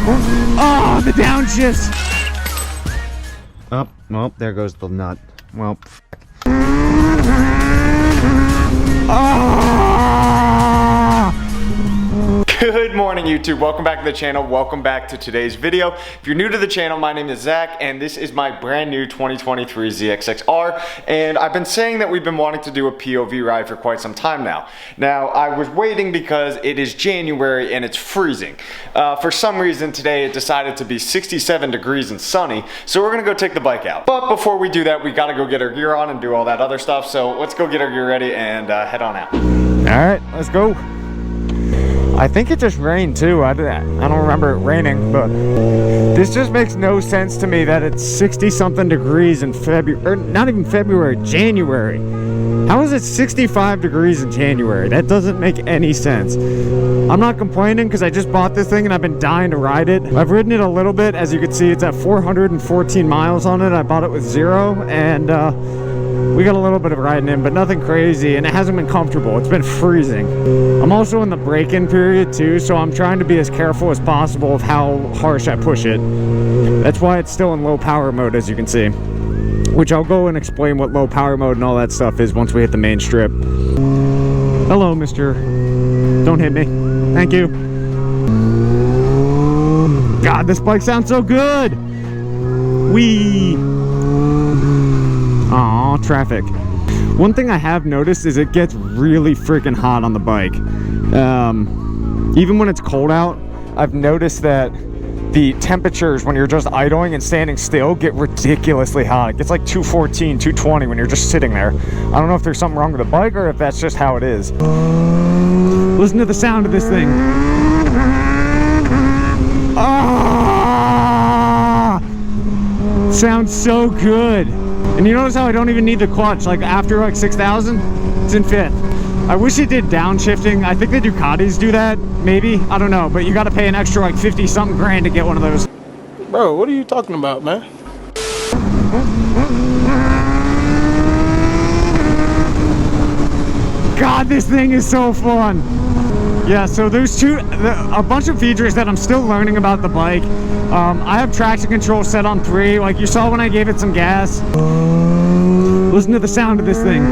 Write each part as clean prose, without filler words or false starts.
Oh, the downshifts! Oh, well, there goes the nut. Well, Good morning, YouTube. Welcome back to the channel. Welcome back to today's video. If you're new to the channel, my name is Zach, and this is my brand new 2023 ZX6R. And I've been saying that we've been wanting to do a POV ride for quite some time now. Now, I was waiting because it is January and it's freezing. For some reason today, it decided to be 67 degrees and sunny, so we're gonna go take the bike out. But before we do that, we gotta go get our gear on and do all that other stuff. So let's go get our gear ready and head on out. all right, let's go. I think it just rained too. I don't remember it raining, but this just makes no sense to me that it's 60 something degrees in February, or not even February, January. How is it 65 degrees in January? That doesn't make any sense. I'm not complaining because I just bought this thing and I've been dying to ride it. I've ridden it a little bit. As you can see, it's at 414 miles on it. I bought it with 0, and we got a little bit of riding in, but nothing crazy, and it hasn't been comfortable. It's been freezing. I'm also in the break-in period too, so I'm trying to be as careful as possible of how harsh I push it. That's why it's still in low power mode, as you can see, which I'll go and explain what low power mode and all that stuff is once we hit the main strip. Hello, mister. Don't hit me. Thank you. God, this bike sounds so good. Whee! Aw, traffic. One thing I have noticed is it gets really freaking hot on the bike. Even when it's cold out, I've noticed that the temperatures when you're just idling and standing still get ridiculously hot. It gets like 214, 220 when you're just sitting there. I don't know if there's something wrong with the bike or if that's just how it is. Listen to the sound of this thing. Ah! Sounds so good. And you notice how I don't even need the clutch. Like after like 6,000, it's in 5th. I wish it did downshifting. I think the Ducatis do that, maybe. I don't know, but you got to pay an extra like 50 something grand to get one of those. Bro, what are you talking about, man? God, this thing is so fun. Yeah, so there's a bunch of features that I'm still learning about the bike. I have traction control set on 3, like you saw when I gave it some gas. Listen to the sound of this thing.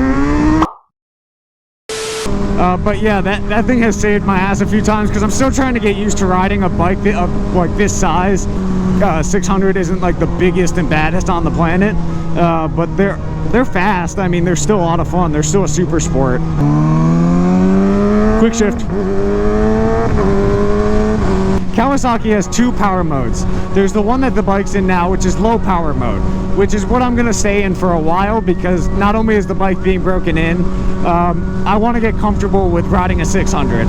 But yeah, that thing has saved my ass a few times because I'm still trying to get used to riding a bike like this size. 600 isn't like the biggest and baddest on the planet, but they're fast. I mean, they're still a lot of fun. They're still a super sport. Quick shift. Kawasaki has 2 power modes. There's the one that the bike's in now, which is low power mode, which is what I'm gonna stay in for a while because not only is the bike being broken in, I want to get comfortable with riding a 600.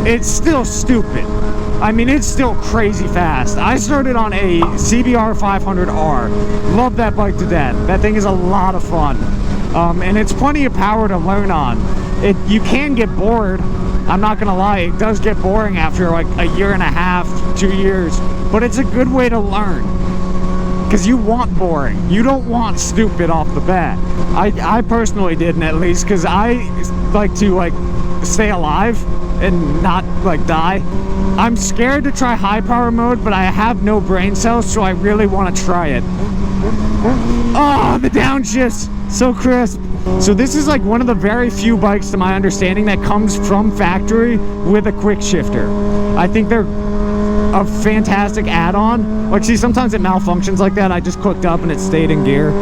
It's still stupid. I mean, it's still crazy fast. I started on a CBR 500R. Love that bike to death. That thing is a lot of fun. And it's plenty of power to learn on. You can get bored. I'm not gonna lie, it does get boring after like a year and a half, 2 years, but it's a good way to learn. Because you want boring. You don't want stupid off the bat. I personally didn't, at least, because I like to like stay alive and not like die. I'm scared to try high power mode, but I have no brain cells, so I really want to try it. Oh, the downshifts, so crisp. So this is like one of the very few bikes, to my understanding, that comes from factory with a quick shifter. I think they're a fantastic add-on. Like, see, sometimes it malfunctions like that. I just clicked up and it stayed in gear.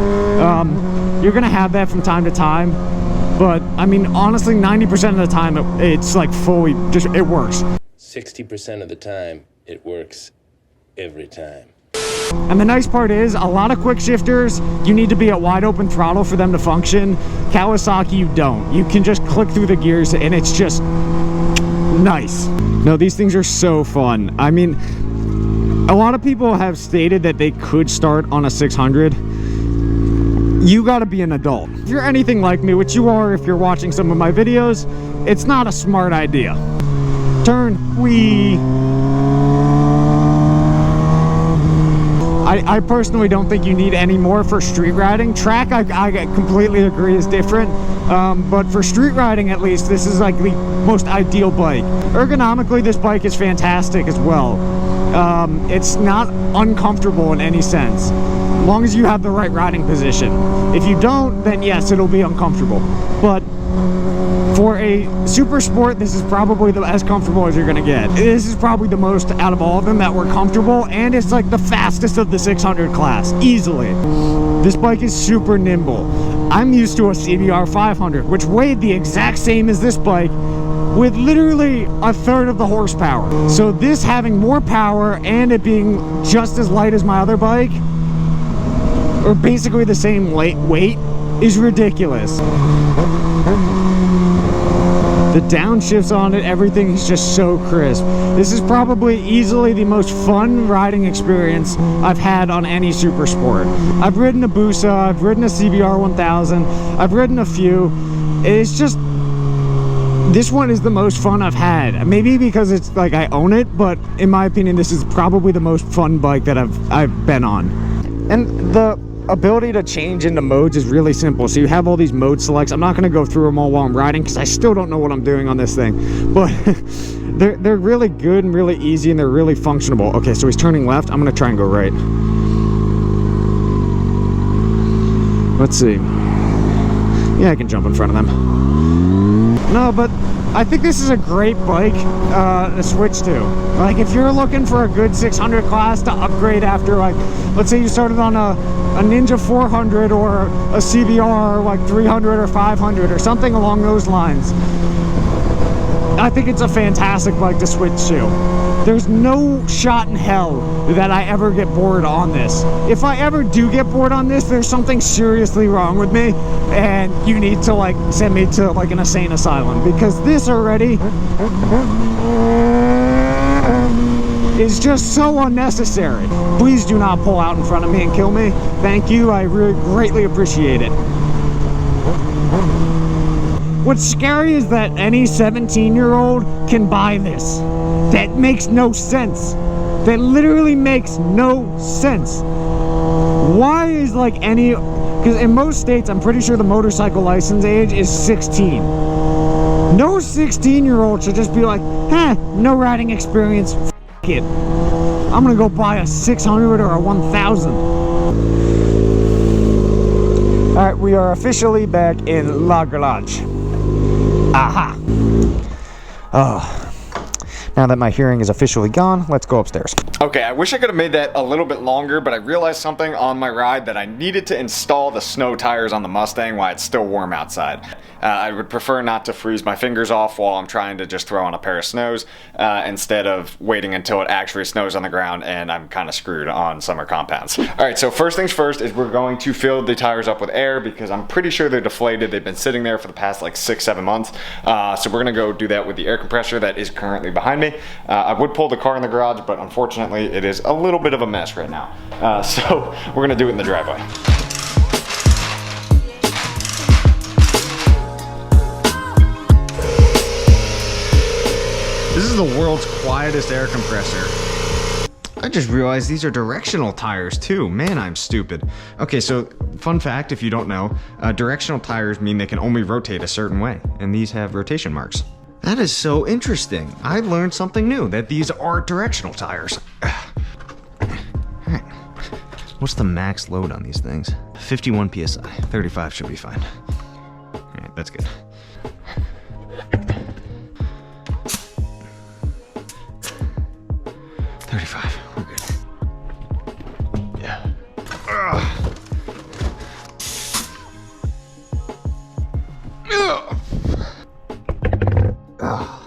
You're gonna have that from time to time, but I mean, honestly, 90% of the time it's like fully just, it works. 60% of the time it works every time. And the nice part is, a lot of quick shifters, you need to be at wide open throttle for them to function. Kawasaki, you don't. You can just click through the gears and it's just nice. No, these things are so fun. I mean, a lot of people have stated that they could start on a 600. You gotta be an adult. If you're anything like me, which you are if you're watching some of my videos, it's not a smart idea. Turn, whee. I personally don't think you need any more for street riding. Track, I completely agree, is different. But for street riding, at least, this is like the most ideal bike. Ergonomically, this bike is fantastic as well. It's not uncomfortable in any sense, as long as you have the right riding position. If you don't, then yes, it'll be uncomfortable. But for a super sport, this is probably as comfortable as you're gonna get. This is probably the most out of all of them that were comfortable, and it's like the fastest of the 600 class, easily. This bike is super nimble. I'm used to a CBR 500, which weighed the exact same as this bike, with literally a third of the horsepower. So this having more power and it being just as light as my other bike, or basically the same weight, is ridiculous. The downshifts on it, everything is just so crisp. This is probably easily the most fun riding experience I've had on any super sport. I've ridden a Busa, I've ridden a CBR 1000, I've ridden a few. It's just, this one is the most fun I've had. Maybe because it's like I own it, but in my opinion, this is probably the most fun bike that I've been on. And the ability to change into modes is really simple. So you have all these mode selects. I'm not going to go through them all while I'm riding because I still don't know what I'm doing on this thing, but they're really good and really easy, and they're really functional. Okay, so he's turning left. I'm going to try and go right. Let's see. Yeah, I can jump in front of them. No, but I think this is a great bike to switch to. Like, if you're looking for a good 600 class to upgrade after, like, let's say you started on a Ninja 400 or a CBR like 300 or 500 or something along those lines, I think it's a fantastic bike to switch to. There's no shot in hell that I ever get bored on this. If I ever do get bored on this, there's something seriously wrong with me, and you need to like send me to like an insane asylum, because this already is just so unnecessary. Please do not pull out in front of me and kill me. Thank you, I really greatly appreciate it. What's scary is that any 17-year-old can buy this. That makes no sense. That literally makes no sense. Why is like any, because in most states I'm pretty sure the motorcycle license age is 16. No 16-year-old should just be like, no riding experience, f it. I'm gonna go buy a 600 or a 1000. Alright, we are officially back in La Garage. Aha! Oh. Now that my hearing is officially gone, let's go upstairs. Okay, I wish I could have made that a little bit longer, but I realized something on my ride, that I needed to install the snow tires on the Mustang while it's still warm outside. I would prefer not to freeze my fingers off while I'm trying to just throw on a pair of snows, instead of waiting until it actually snows on the ground and I'm kind of screwed on summer compounds. Alright, so first things first is we're going to fill the tires up with air, because I'm pretty sure they're deflated. They've been sitting there for the past like 6-7 months. So we're gonna go do that with the air compressor that is currently behind me. I would pull the car in the garage, but unfortunately it is a little bit of a mess right now. So we're gonna do it in the driveway. This is the world's quietest air compressor. I just realized these are directional tires too. Man, I'm stupid. Okay, so fun fact, if you don't know, directional tires mean they can only rotate a certain way, and these have rotation marks. That is so interesting. I learned something new, that these are directional tires. Alright, what's the max load on these things? 51 PSI, 35 should be fine. Alright, that's good. 35, we're good. Yeah.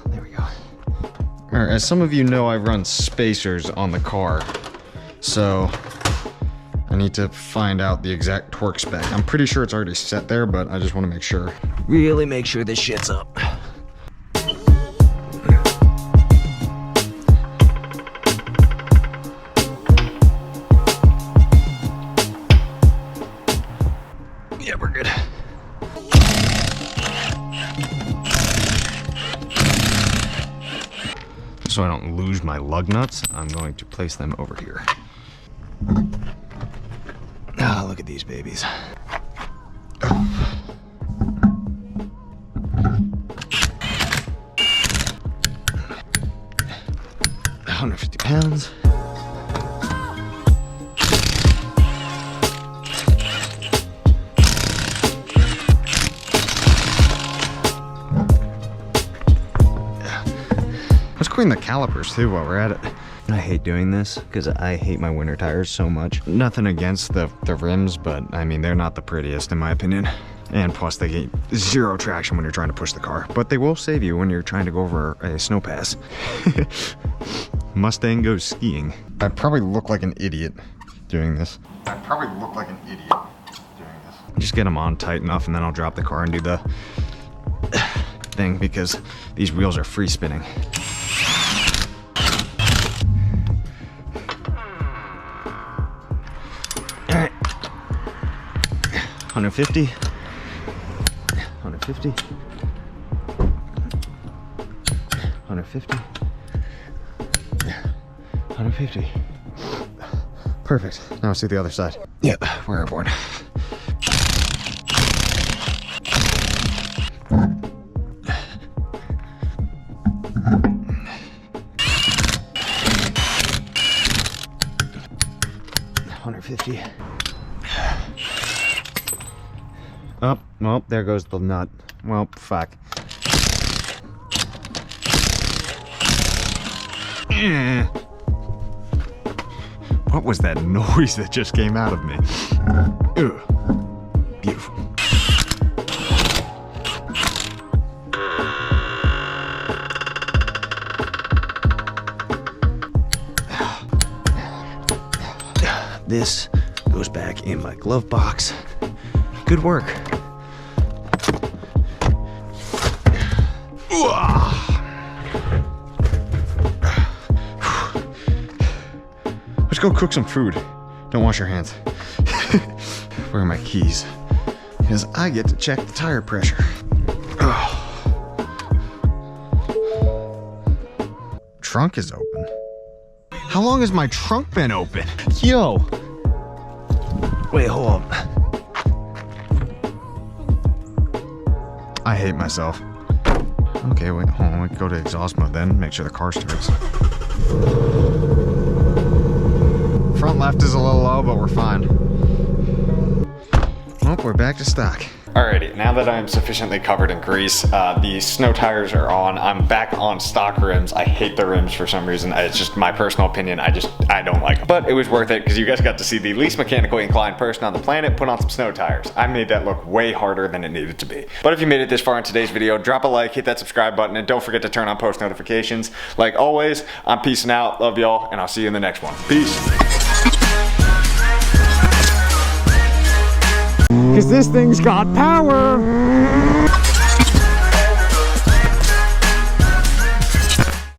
There we go. Alright, as some of you know, I run spacers on the car, so I need to find out the exact torque spec. I'm pretty sure it's already set there, but I just want to make sure. Really make sure this shit's up. Yeah, we're good. So I don't lose my lug nuts, I'm going to place them over here. Ah, look at these babies. 150 pounds. clean the calipers too while we're at it. I hate doing this because I hate my winter tires so much. Nothing against the rims, but I mean, they're not the prettiest in my opinion. And plus they get zero traction when you're trying to push the car, but they will save you when you're trying to go over a snow pass. Mustang goes skiing. I probably look like an idiot doing this. Just get them on tight enough and then I'll drop the car and do the thing because these wheels are free spinning. All right. 150. 150. 150. 150. Perfect. Now let's do the other side. Yep, we're airborne. Oh, well, there goes the nut. Well, fuck. What was that noise that just came out of me? Ugh. Beautiful. This goes back in my glove box. Good work. Let's go cook some food. Don't wash your hands. Where are my keys? Because I get to check the tire pressure. Trunk is open. How long has my trunk been open? Yo. Wait, hold on. I hate myself. Okay, wait, hold on. We can go to exhaust mode then. Make sure the car starts. Front left is a little low, but we're fine. Well, we're back to stock. Alrighty, now that I'm sufficiently covered in grease, the snow tires are on. I'm back on stock rims. I hate the rims for some reason. It's just my personal opinion. I don't like them. But it was worth it because you guys got to see the least mechanically inclined person on the planet put on some snow tires. I made that look way harder than it needed to be. But if you made it this far in today's video, drop a like, hit that subscribe button, and don't forget to turn on post notifications. Like always, I'm peacing out. Love y'all, and I'll see you in the next one. Peace. Because this thing's got power.